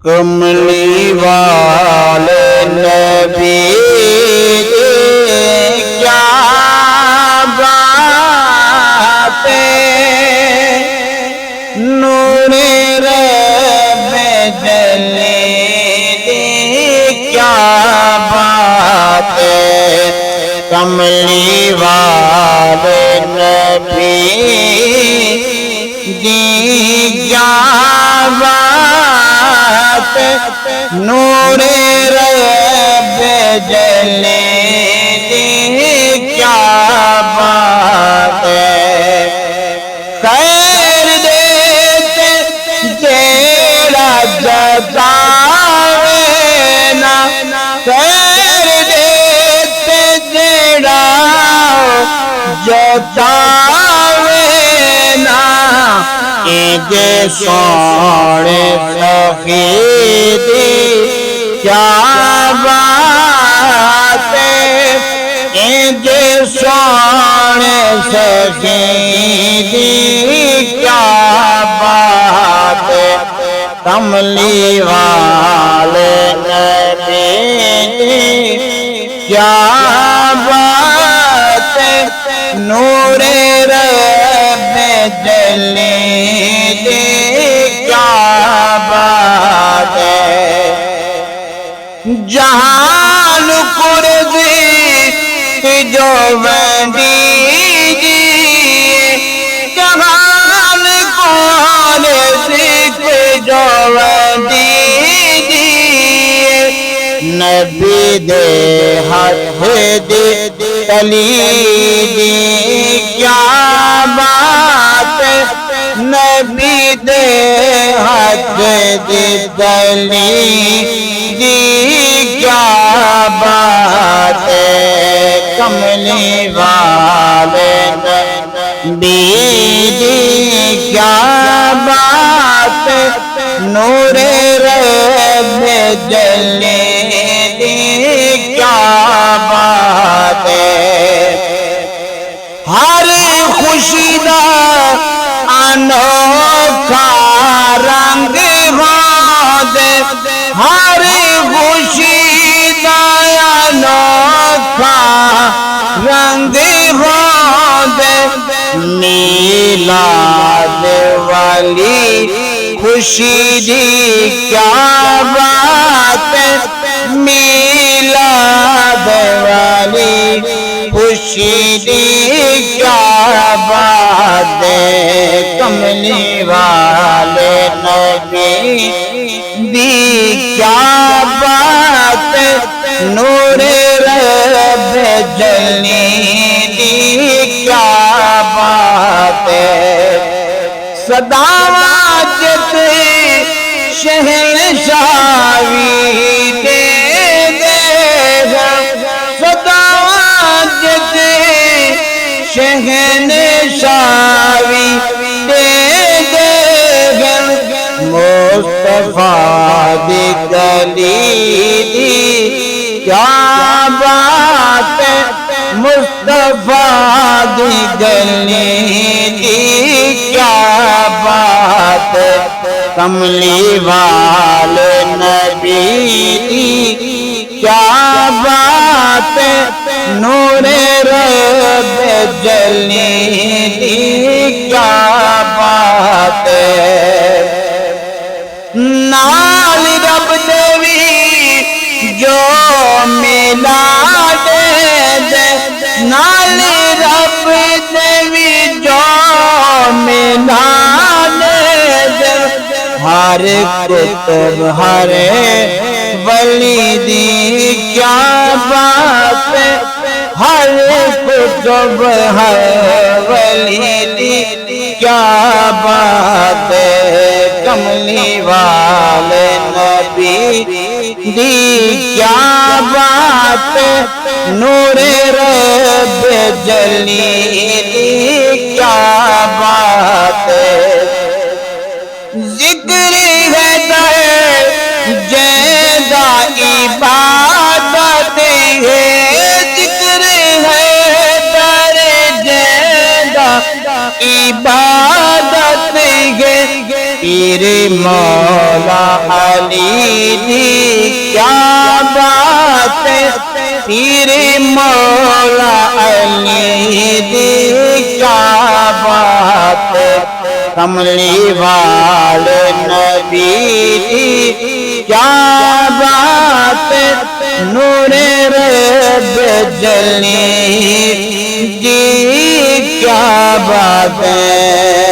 کملی والے نبی کیا بات ہے، نور رب جلی کیا بات ہے، کملی والے نبی کیا بات ہے، نور رب جلی کیا بات ہے، خیر دیتے جیڑا جتاوے نا، خیر دیتے جیڑا جتاوے نا، کہ سونے سخی دی کیا بات ہے، کہ سونے سخی دی کیا بات ہے، کملی والے نبی کیا بات ہے، نور رب جلی کیا بات ہے، جہان قرضی جو بندی جی، جہان قرضی جو بندی جی، نبی دے ہاتھ دے تلی دی کیا بات ہے، نبی دے ہاتھ دے تلی دی کیا بات ہے، کملی والے نبی دی کیا بات ہے، نور رب جلی کیا بات ہے، ہر خوشی دا انوکھا رنگ دے، ہر خوشی دا انوکھا رنگ دے، میلاد والی خوشی دی کیا بات ہے، میلاد والی خوشی دی کیا بات ہے، کملی والے نبی دی کیا بات ہے، نور رب جلی دی کیا بات ہے، صداوت شہنشاہی دے دے گا، صداوت شہنشاہی دے دے گا، مصطفیٰ دی گلی دی کیا بات ہے، مصطفیٰ دی گلی دی کیا بات ہے، کملی والے نبی دی کیا بات ہے، نور رب جلی دی کیا بات ہے، نال رب دیوی جو ملا دے دے، نال رب دیوی جو ملا دے دے، ہر کتب ہر ولی دی کیا بات ہے، ہر کتب ہر ولی دی کیا بات ہے، کملی والے نبی دی کیا بات ہے، نور رب جلی دی کیا بات ہے، ذکر ہے در جیدہ عبادت ہے، ذکر ہے در جیدہ عبادت ہے، تیرے مولا علی دی کیا بات ہے، تیرے مولا علی دی کیا بات ہے، کملی والے نبی دی کیا بات ہے، نور رب جلی دی کیا بات ہے۔